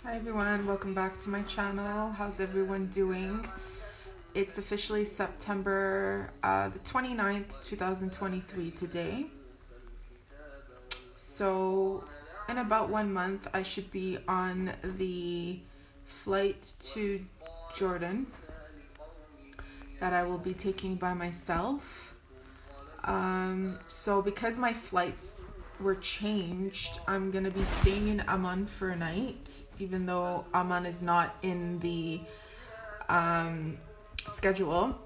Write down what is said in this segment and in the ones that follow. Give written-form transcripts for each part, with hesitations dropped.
Hi everyone, welcome back to my channel. How's everyone doing? It's officially September the 29th, 2023 today. So in about 1 month I should be on the flight to Jordan that I will be taking by myself. So because my flights were changed, I'm gonna be staying in Amman for a night, even though Amman is not in the schedule.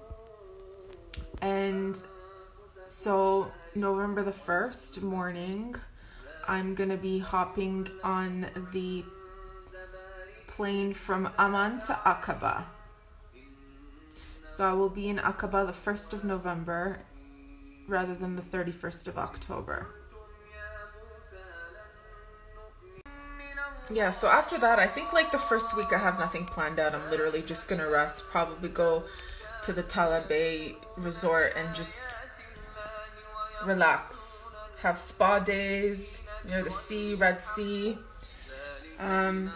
And so November the 1st morning, I'm gonna be hopping on the plane from Amman to Aqaba. So I will be in Aqaba the 1st of November rather than the 31st of October. Yeah, so after that, I think like the first week I have nothing planned out. I'm literally just gonna rest, probably go to the Tala Bay resort and just relax, have spa days near the sea, Red Sea. As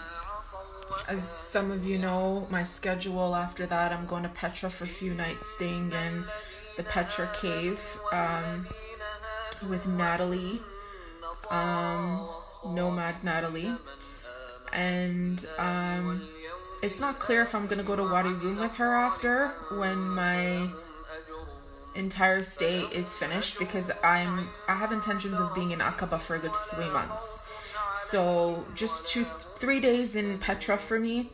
some of you know, my schedule after that, I'm going to Petra for a few nights, staying in the Petra cave with Natalie, Nomad Natalie. And it's not clear if I'm gonna go to Wadi Rum with her after, when my entire stay is finished, because I have intentions of being in Aqaba for a good 3 months. So just 3 days in Petra for me,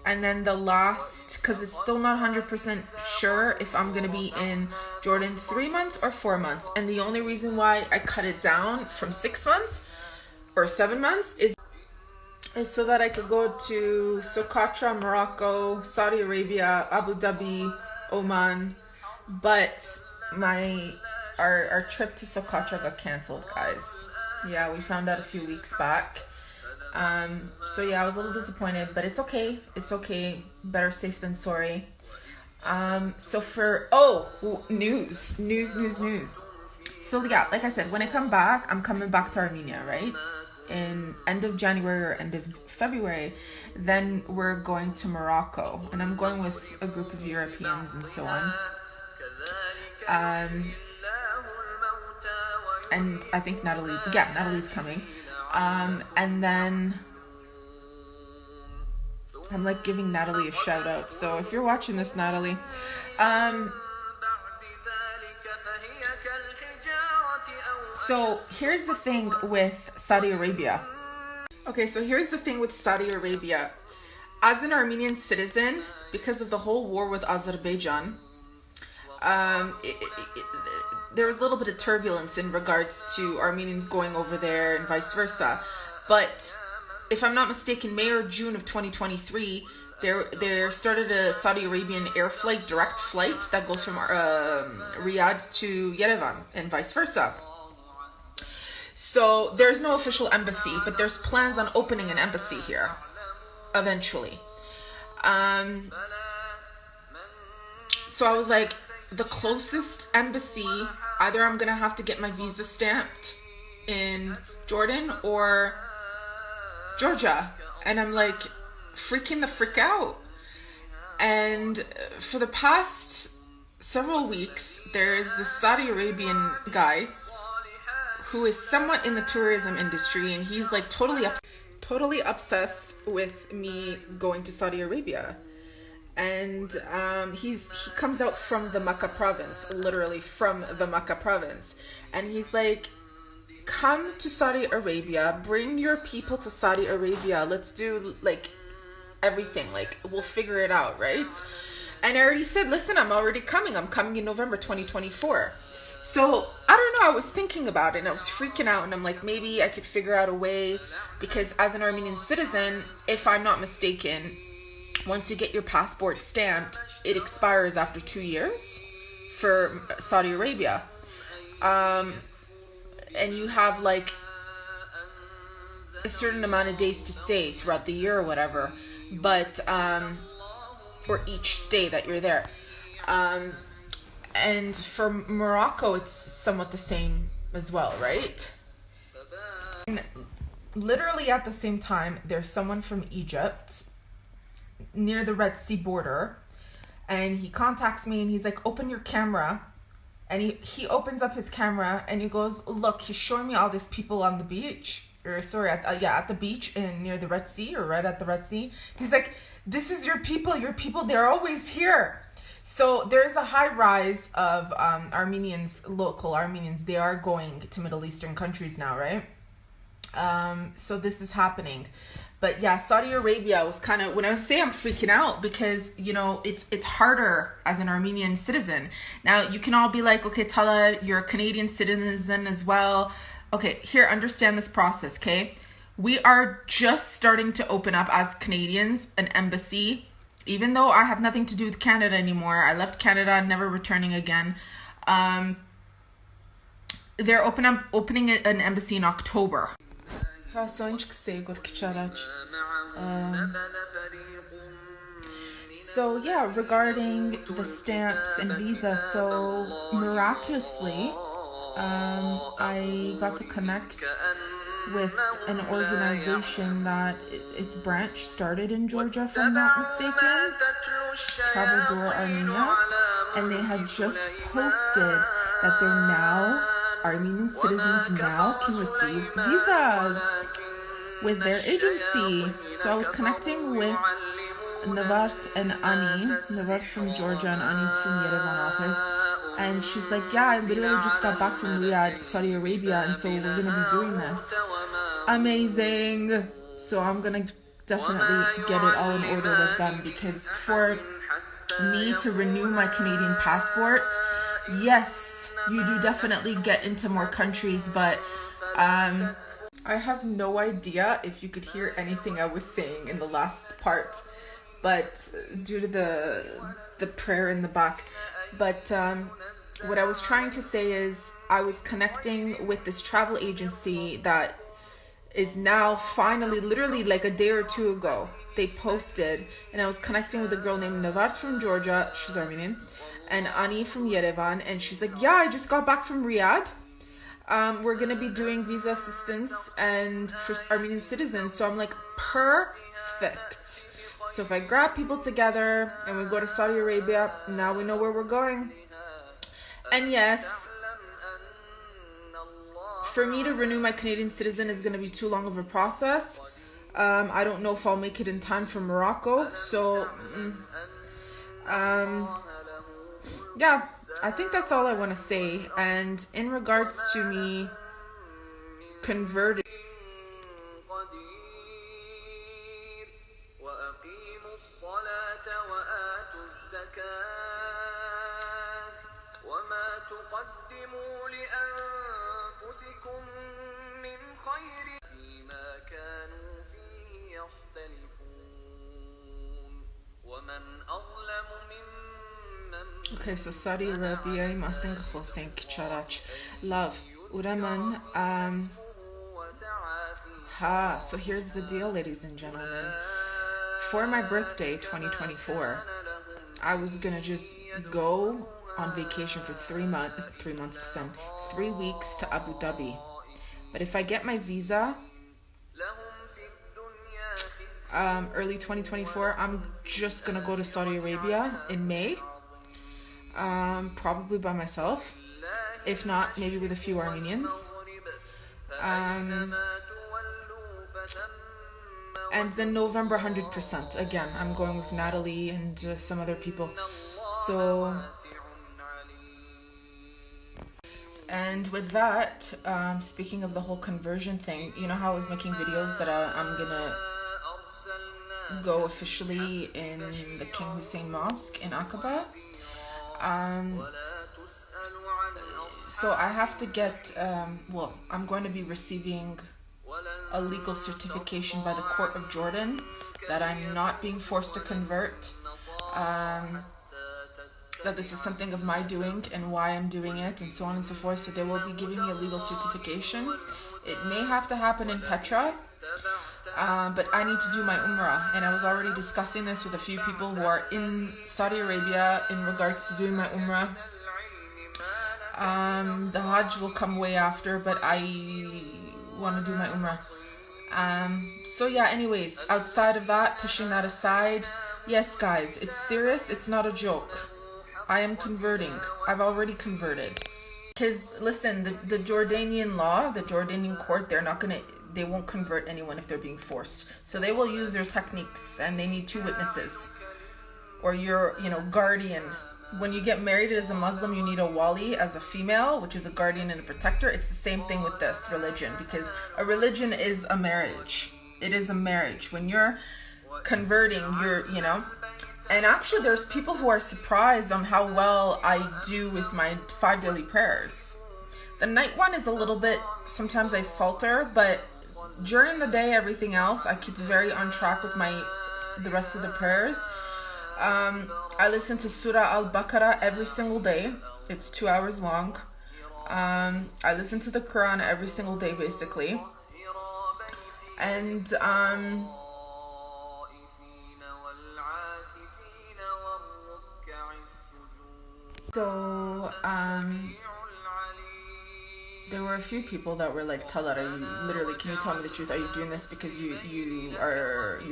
and then the last, because it's still not 100% sure if I'm gonna be in Jordan 3 months or 4 months. And the only reason why I cut it down from 6 months or 7 months is so that I could go to Socotra, Morocco, Saudi Arabia, Abu Dhabi, Oman. But our trip to Socotra got cancelled, guys. Yeah, we found out a few weeks back. So yeah, I was a little disappointed, but it's okay. It's okay. Better safe than sorry. So for news. So yeah, like I said, when I come back, I'm coming back to Armenia, right? In end of January or end of February. Then we're going to Morocco, and I'm going with a group of Europeans and so on. And I think Natalie's coming. And then I'm like giving Natalie a shout out. So if you're watching this, Natalie, so here's the thing with Saudi Arabia. Okay, so here's the thing with Saudi Arabia. As an Armenian citizen, because of the whole war with Azerbaijan, there was a little bit of turbulence in regards to Armenians going over there and vice versa. But if I'm not mistaken, May or June of 2023, there started a Saudi Arabian air flight, direct flight that goes from Riyadh to Yerevan and vice versa. So there's no official embassy, but there's plans on opening an embassy here eventually. So I was like, the closest embassy, either I'm gonna have to get my visa stamped in Jordan or Georgia. And I'm like freaking the frick out. And for the past several weeks, there is this Saudi Arabian guy who is somewhat in the tourism industry, and he's like totally obsessed with me going to Saudi Arabia. And he comes out from the Makkah province, literally from the Makkah province, and he's like, come to Saudi Arabia, bring your people to Saudi Arabia, let's do like everything, like we'll figure it out, right? And I already said, listen, I'm coming in November 2024. So I don't know, I was thinking about it and I was freaking out, and I'm like, maybe I could figure out a way, because as an Armenian citizen, if I'm not mistaken, once you get your passport stamped, it expires after 2 years for Saudi Arabia. And you have like a certain amount of days to stay throughout the year or whatever, but or each stay that you're there. And for Morocco, it's somewhat the same as well, right? literally at the same time, there's someone from Egypt near the Red Sea border, and he contacts me and he's like, open your camera. And he opens up his camera and he goes, look, he's showing me all these people on the beach, or sorry, at the beach near the Red Sea, or right at the Red Sea. He's like, this is your people, they're always here. So there's a high rise of local Armenians. They are going to Middle Eastern countries now, right? So this is happening. But yeah, Saudi Arabia was kind of, when I say I'm freaking out, because, you know, it's harder as an Armenian citizen. Now, you can all be like, okay, Tala, you're a Canadian citizen as well. Okay, here, understand this process, okay? We are just starting to open up as Canadians an embassy. Even though I have nothing to do with Canada anymore. I left Canada, never returning again. They're opening an embassy in October. So yeah, regarding the stamps and visa, so miraculously, I got to connect with an organization that its branch started in Georgia, if I'm not mistaken, Travel Door Armenia, and they had just posted that they're now, Armenian citizens now can receive visas with their agency. So I was connecting with Navart and Ani. Navart's from Georgia and Ani's from Yerevan office. And she's like, yeah, I literally just got back from Riyadh, Saudi Arabia, and so we're going to be doing this. Amazing. So I'm going to definitely get it all in order with them, because for me to renew my Canadian passport, yes, you do definitely get into more countries, but I have no idea if you could hear anything I was saying in the last part, but due to the prayer in the back. But what I was trying to say is I was connecting with this travel agency that is now finally, literally like a day or two ago, they posted, and I was connecting with a girl named Navart from Georgia, she's Armenian, and Ani from Yerevan, and she's like, yeah, I just got back from Riyadh. We're gonna be doing visa assistance and for Armenian citizens. So I'm like, perfect. So if I grab people together and we go to Saudi Arabia, now we know where we're going. And yes, for me to renew my Canadian citizen is gonna be too long of a process. I don't know if I'll make it in time for Morocco. So yeah, I think that's all I want to say. And in regards to me converting, okay, so Saudi Arabia, love, Uraman, so here's the deal, ladies and gentlemen. For my birthday, 2024, I was gonna just go on vacation for 3 weeks to Abu Dhabi. But if I get my visa, early 2024, I'm just gonna go to Saudi Arabia in May. Probably by myself, if not maybe with a few Armenians, and then November 100%, again I'm going with Natalie and some other people. So, and with that, speaking of the whole conversion thing, you know how I was making videos that I'm gonna go officially in the King Hussein Mosque in Aqaba. So I have to get, I'm going to be receiving a legal certification by the Court of Jordan that I'm not being forced to convert, that this is something of my doing and why I'm doing it, and so on and so forth. So they will be giving me a legal certification. It may have to happen in Petra, but I need to do my Umrah, and I was already discussing this with a few people who are in Saudi Arabia in regards to doing my Umrah. The Hajj will come way after, but I want to do my Umrah. So yeah, anyways, outside of that, pushing that aside, yes guys, it's serious, it's not a joke. I am converting. I've already converted. Because listen, the Jordanian law, the Jordanian court, they won't convert anyone if they're being forced. So they will use their techniques, and they need 2 witnesses. Or your, guardian. When you get married as a Muslim, you need a wali as a female, which is a guardian and a protector. It's the same thing with this religion, because a religion is a marriage. It is a marriage. When you're converting, and actually there's people who are surprised on how well I do with my 5 daily prayers. The night one is a little bit, sometimes I falter, but during the day, everything else, I keep very on track with the rest of the prayers. I listen to Surah Al-Baqarah every single day. It's 2 hours long. I listen to the Quran every single day, basically. And so there were a few people that were like, Talat, can you tell me the truth? Are you doing this because you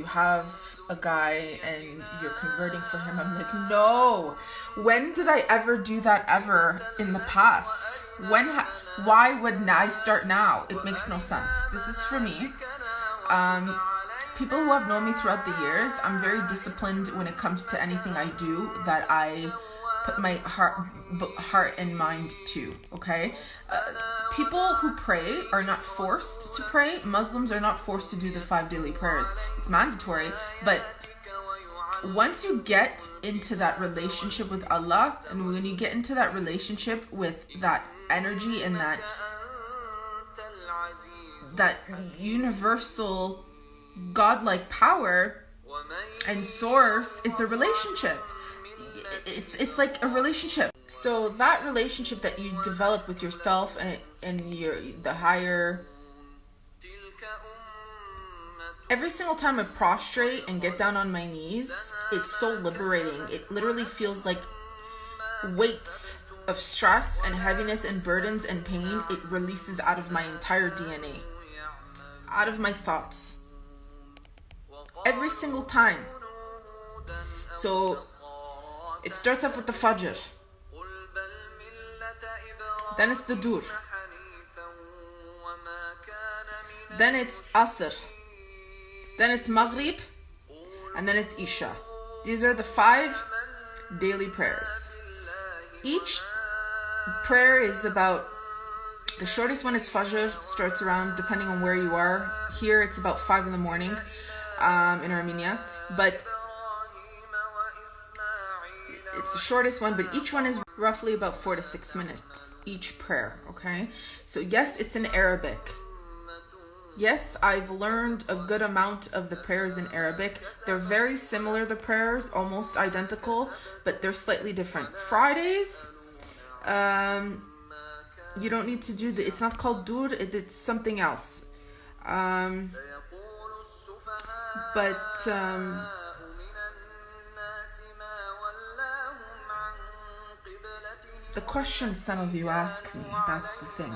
have a guy and you're converting for him? I'm like, no. When did I ever do that ever in the past? Why would I start now? It makes no sense. This is for me. People who have known me throughout the years, I'm very disciplined when it comes to anything I do that I put my heart and mind to, okay? People who pray are not forced to pray. Muslims are not forced to do the 5 daily prayers. It's mandatory, but once you get into that relationship with Allah, and when you get into that relationship with that energy and that universal godlike power and source, it's a relationship. It's like a relationship. So that relationship that you develop with yourself and the higher, every single time I prostrate and get down on my knees, it's so liberating. It literally feels like weights of stress and heaviness and burdens and pain, it releases out of my entire DNA, out of my thoughts, every single time. So it starts off with the Fajr, then it's the Dur, then it's Asr, then it's Maghrib, and then it's Isha. These are the 5 daily prayers. Each prayer is about, the shortest one is Fajr, starts around, depending on where you are. Here it's about 5 in the morning in Armenia, but it's the shortest one, but each one is roughly about 4 to 6 minutes, each prayer, okay? So yes, it's in Arabic. Yes, I've learned a good amount of the prayers in Arabic. They're very similar, the prayers, almost identical, but they're slightly different. Fridays, you don't need to do it's not called dur, it's something else. The question some of you ask me, that's the thing,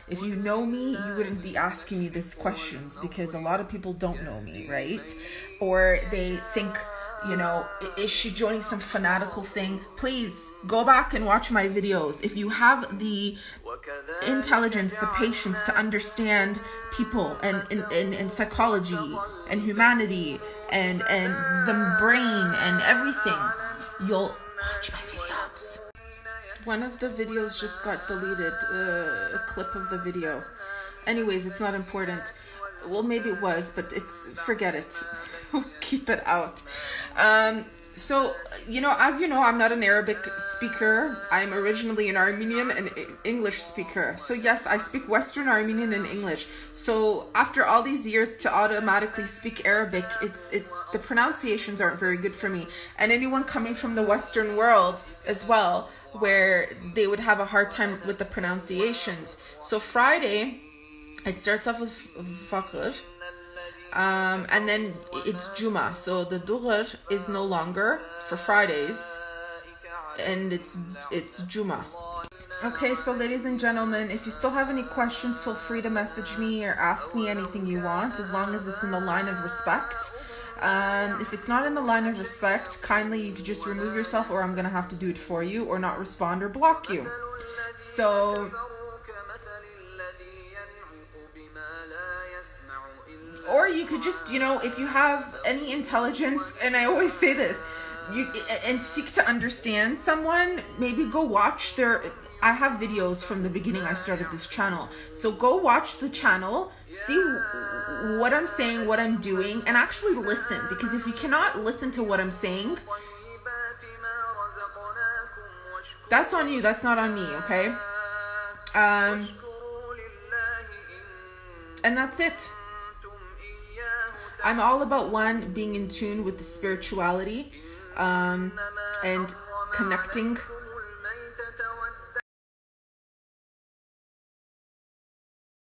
If you know me, you wouldn't be asking me these questions, because a lot of people don't know me, right? Or they think, is she joining some fanatical thing? Please go back and watch my videos. If you have the intelligence, the patience to understand people and psychology and humanity and the brain and everything, you'll watch my videos. One of the videos just got deleted, a clip of the video. Anyways, it's not important. Well, maybe it was, but forget it. Keep it out. So, as you know, I'm not an Arabic speaker. I'm originally an Armenian and English speaker. So yes, I speak Western Armenian and English. So after all these years to automatically speak Arabic, it's the pronunciations aren't very good for me. And anyone coming from the Western world as well, where they would have a hard time with the pronunciations. So Friday, it starts off with Fajr. And then it's Juma, so the Dhuhr is no longer for Fridays, and it's Juma. Okay, so ladies and gentlemen, if you still have any questions, feel free to message me or ask me anything you want, as long as it's in the line of respect. If it's not in the line of respect, kindly you could just remove yourself, or I'm gonna have to do it for you, or not respond or block you. So, or you could just, you know, if you have any intelligence, and I always say this, and seek to understand someone, maybe go watch I have videos from the beginning I started this channel, so go watch the channel, see what I'm saying, what I'm doing, and actually listen, because if you cannot listen to what I'm saying, that's on you, that's not on me, okay? And that's it. I'm all about being in tune with the spirituality, and connecting